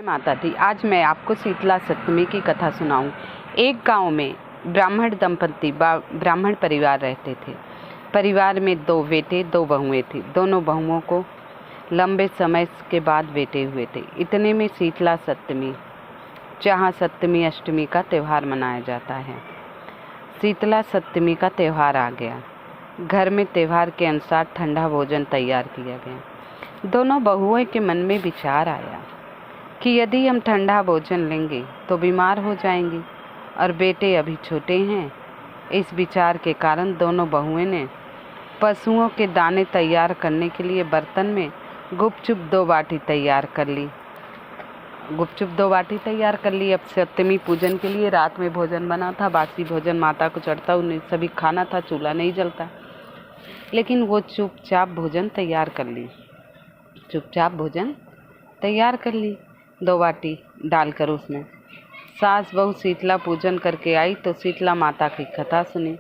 माता थी। आज मैं आपको शीतला सप्तमी की कथा सुनाऊं। एक गांव में ब्राह्मण दंपति ब्राह्मण परिवार रहते थे। परिवार में 2 बेटे 2 बहुएं थी। दोनों बहुओं को लंबे समय के बाद बेटे हुए थे। इतने में शीतला सप्तमी, जहां सप्तमी अष्टमी का त्यौहार मनाया जाता है, शीतला सप्तमी का त्यौहार आ गया। घर में त्यौहार के अनुसार ठंडा भोजन तैयार किया गया। दोनों बहुओं के मन में विचार आया कि यदि हम ठंडा भोजन लेंगे तो बीमार हो जाएंगी और बेटे अभी छोटे हैं। इस विचार के कारण दोनों बहुएं ने पशुओं के दाने तैयार करने के लिए बर्तन में गुपचुप 2 बाटी तैयार कर ली। अब सप्तमी पूजन के लिए रात में भोजन बना था। बासी भोजन माता को चढ़ता, उन्हें सभी खाना था, चूल्हा नहीं जलता। लेकिन वो चुपचाप भोजन तैयार कर ली। 2 बाटी डालकर उसमें सास बहू शीतला पूजन करके आई तो शीतला माता की कथा सुनी।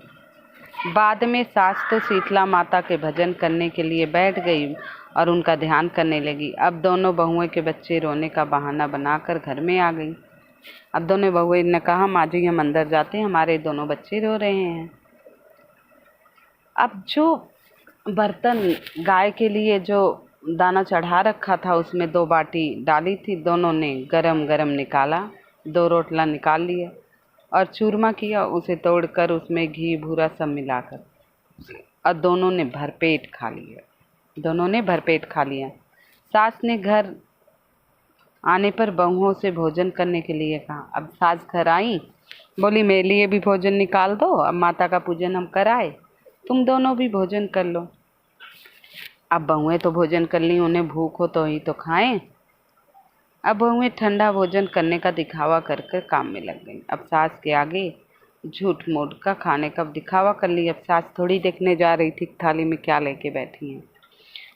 बाद में सास तो शीतला माता के भजन करने के लिए बैठ गई और उनका ध्यान करने लगी। अब दोनों बहुओं के बच्चे रोने का बहाना बनाकर घर में आ गई। अब दोनों बहुएं ने कहा, माँ जी हम अंदर जाते हैं, हमारे दोनों बच्चे रो रहे हैं। अब जो बर्तन गाय के लिए जो दाना चढ़ा रखा था उसमें 2 बाटी डाली थी। दोनों ने गरम गरम निकाला, 2 रोटला निकाल लिए और चूरमा किया, उसे तोड़कर उसमें घी भूरा सब मिलाकर, और दोनों ने भरपेट खा लिया। सास ने घर आने पर बहुओं से भोजन करने के लिए कहा। अब सास घर आई, बोली मेरे लिए भी भोजन निकाल दो, अब माता का पूजन हम कराए, तुम दोनों भी भोजन कर लो। अब बहुएं तो भोजन कर ली, उन्हें भूख हो तो ही तो खाएं। अब बहुएं ठंडा भोजन करने का दिखावा कर कर काम में लग गई। अब सास के आगे झूठ मूठ का खाने का दिखावा कर ली। अब सास थोड़ी देखने जा रही थी थाली में क्या लेके बैठी हैं।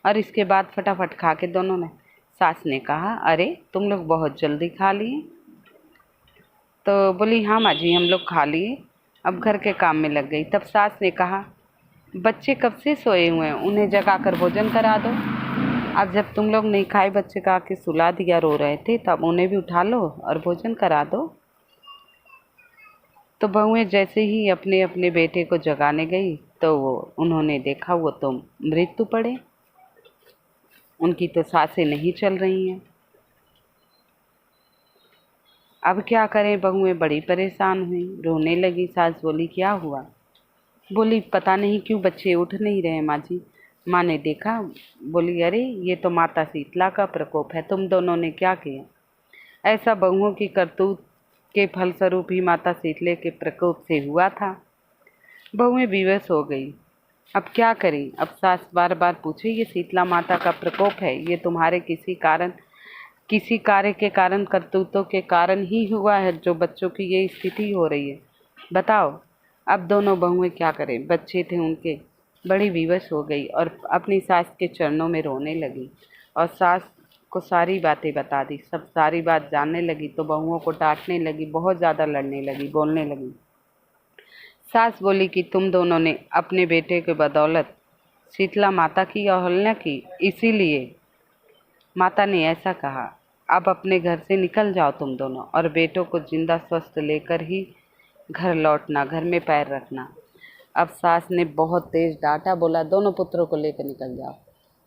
और इसके बाद फटाफट खा के दोनों ने, सास ने कहा, अरे तुम लोग बहुत जल्दी खा लिए। तो बोली, हाँ माँ जी हम लोग खा लिए, अब घर के काम में लग गई। तब सास ने कहा, बच्चे कब से सोए हुए हैं, उन्हें जगा कर भोजन करा दो। अब जब तुम लोग नहीं खाए, बच्चे का आके सुला दिया, रो रहे थे, तब उन्हें भी उठा लो और भोजन करा दो। तो बहुएं जैसे ही अपने अपने बेटे को जगाने गई तो उन्होंने देखा वो तो मृत्यु पड़े, उनकी तो सांसें नहीं चल रही हैं। अब क्या करें, बहुएं बड़ी परेशान हुई, रोने लगी। सास बोली, क्या हुआ? बोली, पता नहीं क्यों बच्चे उठ नहीं रहे माँ जी। माँ ने देखा, बोली, अरे ये तो माता शीतला का प्रकोप है, तुम दोनों ने क्या किया? ऐसा बहुओं की करतूत के फलस्वरूप ही माता शीतले के प्रकोप से हुआ था। बहुएं विवश हो गई, अब क्या करें? अब सास बार बार पूछे, ये शीतला माता का प्रकोप है, ये तुम्हारे किसी कार्य के कारण, करतूतों के कारण ही हुआ है जो बच्चों की ये स्थिति हो रही है, बताओ। अब दोनों बहुएं क्या करें, बच्चे थे उनके, बड़ी विवश हो गई और अपनी सास के चरणों में रोने लगी और सास को सारी बातें बता दी। सब सारी बात जानने लगी तो बहुओं को डांटने लगी, बहुत ज़्यादा लड़ने लगी, बोलने लगी। सास बोली कि तुम दोनों ने अपने बेटे के बदौलत शीतला माता की अवहेलना की, इसीलिए माता ने ऐसा कहा। अब अपने घर से निकल जाओ तुम दोनों, और बेटों को जिंदा स्वस्थ लेकर ही घर लौटना, घर में पैर रखना। अब सास ने बहुत तेज डांटा, बोला, दोनों पुत्रों को लेकर निकल जाओ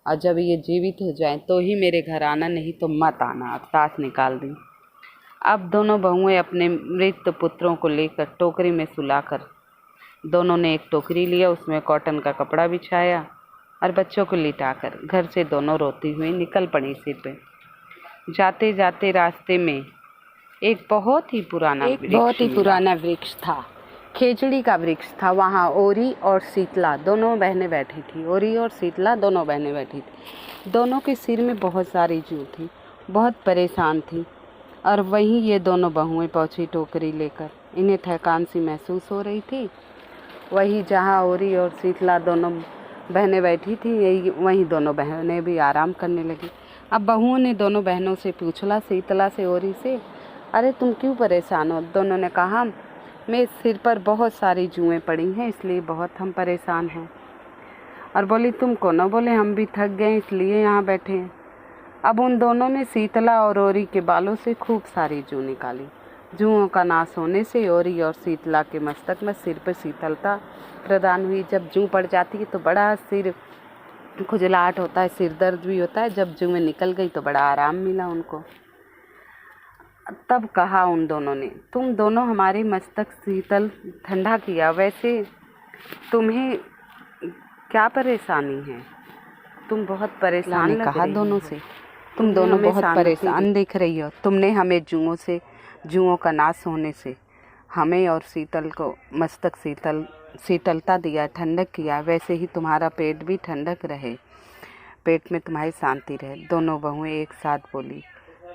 और जब ये जीवित हो जाएं तो ही मेरे घर आना, नहीं तो मत आना। अब सास निकाल दी। अब दोनों बहुएं अपने मृत पुत्रों को लेकर टोकरी में सुलाकर, दोनों ने एक टोकरी लिया, उसमें कॉटन का कपड़ा बिछाया और बच्चों को लिटाकर घर से दोनों रोती हुई निकल पड़ी सिर पे। जाते जाते रास्ते में एक बहुत ही पुराना वृक्ष था, खेजड़ी का वृक्ष था। वहाँ ओरी और शीतला दोनों बहनें बैठी थी। दोनों के सिर में बहुत सारी जूं थी, बहुत परेशान थी। और वहीं ये दोनों बहुएं पहुंची टोकरी लेकर। इन्हें थकान सी महसूस हो रही थी। वहीं जहाँ ओरी और शीतला दोनों बहनें बैठी थी, वहीं दोनों बहनें भी आराम करने लगी। अब बहुओं ने दोनों बहनों से पूछला, शीतला से, ओरी से, अरे तुम क्यों परेशान हो? दोनों ने कहा, मेरे सिर पर बहुत सारी जुएं पड़ी हैं, इसलिए बहुत हम परेशान हैं। और बोली, तुम को न बोले, हम भी थक गए इसलिए यहाँ बैठे हैं। अब उन दोनों ने शीतला और ओरी के बालों से खूब सारी जूं निकाली। जुओं का नाश होने से ओरी और शीतला के मस्तक में सिर पर शीतलता प्रदान हुई। जब जूं पड़ जाती है तो बड़ा सिर खुजलाहट होता है, सिर दर्द भी होता है। जब जुएं निकल गई तो बड़ा आराम मिला उनको। तब कहा उन दोनों ने, तुम दोनों हमारे मस्तक शीतल ठंडा किया, वैसे तुम्हें क्या परेशानी है? तुम बहुत परेशान लग कहा रही दोनों हो। से, तुम दोनों बहुत परेशान दिख रही हो। तुमने हमें जुओं का नाश होने से हमें और शीतल को मस्तक शीतलता दिया, ठंडक किया, वैसे ही तुम्हारा पेट भी ठंडक रहे, पेट में तुम्हारी शांति रहे। दोनों बहुएं एक साथ बोली,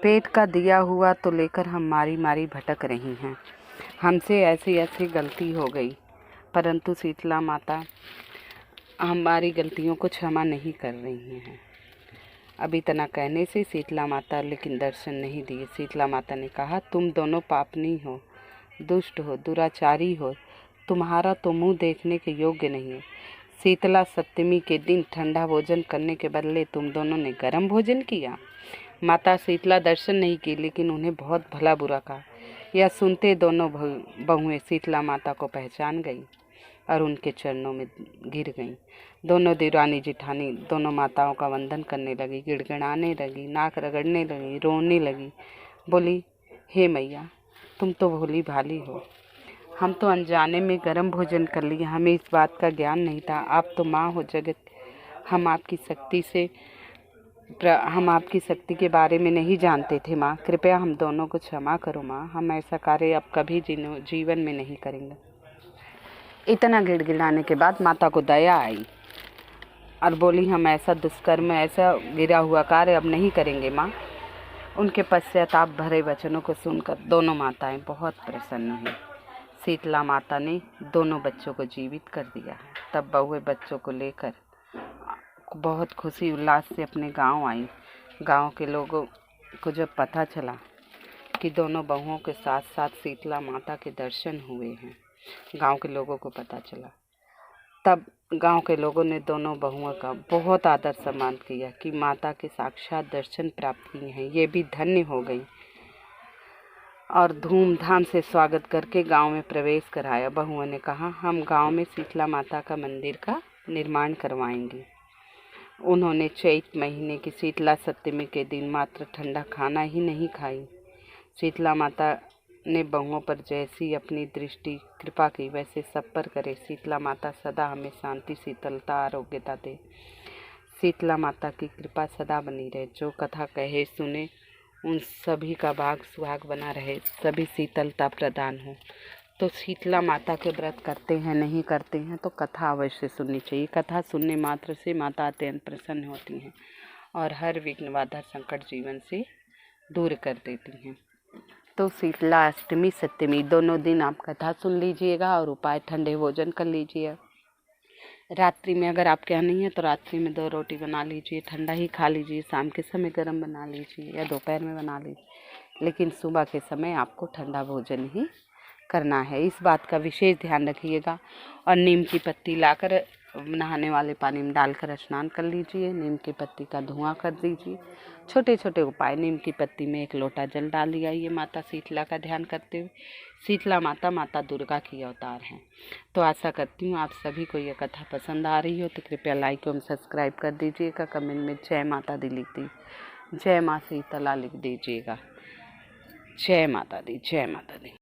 पेट का दिया हुआ तो लेकर हम मारी मारी भटक रही हैं। हमसे ऐसी ऐसी गलती हो गई, परंतु शीतला माता हमारी गलतियों को क्षमा नहीं कर रही हैं। अब इतना कहने से शीतला माता लेकिन दर्शन नहीं दिए। शीतला माता ने कहा, तुम दोनों पापनी हो, दुष्ट हो, दुराचारी हो, तुम्हारा तो मुंह देखने के योग्य नहीं है। शीतला सप्तमी के दिन ठंडा भोजन करने के बदले तुम दोनों ने गर्म भोजन किया। माता शीतला दर्शन नहीं की, लेकिन उन्हें बहुत भला बुरा कहा। यह सुनते दोनों बहुएं शीतला माता को पहचान गई और उनके चरणों में गिर गईं। दोनों देवरानी जिठानी दोनों माताओं का वंदन करने लगी, गिड़गिड़ाने लगी, नाक रगड़ने लगी, रोने लगी। बोली, हे मैया, तुम तो भोली भाली हो, हम तो अनजाने में गर्म भोजन कर लिए, हमें इस बात का ज्ञान नहीं था। आप तो माँ हो जगत, हम आपकी शक्ति के बारे में नहीं जानते थे माँ, कृपया हम दोनों को क्षमा करो माँ, हम ऐसा कार्य अब कभी जीवन में नहीं करेंगे। इतना गिड़गिड़ाने के बाद माता को दया आई और बोली, हम ऐसा दुष्कर्म, ऐसा गिरा हुआ कार्य अब नहीं करेंगे माँ। उनके पश्चाताप भरे वचनों को सुनकर दोनों माताएं बहुत प्रसन्न हुई। शीतला माता ने दोनों बच्चों को जीवित कर दिया। तब बहुएं बच्चों को लेकर बहुत खुशी उल्लास से अपने गांव आई। गांव के लोगों को जब पता चला कि दोनों बहुओं के साथ साथ शीतला माता के दर्शन हुए हैं, गांव के लोगों को पता चला, तब गांव के लोगों ने दोनों बहुओं का बहुत आदर सम्मान किया कि माता के साक्षात दर्शन प्राप्त किए हैं, ये भी धन्य हो गई, और धूमधाम से स्वागत करके गांव में प्रवेश कराया। बहुओं ने कहा, हम गांव में शीतला माता का मंदिर का निर्माण करवाएंगे। उन्होंने चैत महीने की शीतला सप्तमी के दिन मात्र ठंडा खाना ही नहीं खाई। शीतला माता ने बहुओं पर जैसी अपनी दृष्टि कृपा की, वैसे सब पर करे। शीतला माता सदा हमें शांति, शीतलता, आरोग्यता दे। शीतला माता की कृपा सदा बनी रहे। जो कथा कहे सुने उन सभी का भाग सुहाग बना रहे, सभी शीतलता प्रदान हो। तो शीतला माता के व्रत करते हैं नहीं करते हैं तो कथा अवश्य सुननी चाहिए। कथा सुनने मात्र से माता अत्यंत प्रसन्न होती हैं और हर विघ्न बाधा संकट जीवन से दूर कर देती हैं। तो शीतला अष्टमी सप्तमी दोनों दिन आप कथा सुन लीजिएगा और उपाय ठंडे भोजन कर लीजिए। रात्रि में अगर आपके यहाँ नहीं है तो रात्रि में 2 रोटी बना लीजिए, ठंडा ही खा लीजिए, शाम के समय गर्म बना लीजिए या दोपहर में बना लीजिए, लेकिन सुबह के समय आपको ठंडा भोजन ही करना है। इस बात का विशेष ध्यान रखिएगा। और नीम की पत्ती लाकर नहाने वाले पानी में डालकर स्नान कर लीजिए। नीम की पत्ती का धुआं कर दीजिए। छोटे छोटे उपाय, नीम की पत्ती में 1 लोटा जल डाल लिया। ये माता शीतला का ध्यान करते हुए, शीतला माता माता दुर्गा की अवतार हैं। तो आशा करती हूँ आप सभी को ये कथा पसंद आ रही हो तो कृपया लाइक एवं सब्सक्राइब कर दीजिएगा। कमेंट में जय माता दी लिख दी, जय माँ शीतला लिख दीजिएगा। जय माता दी, जय माता दी।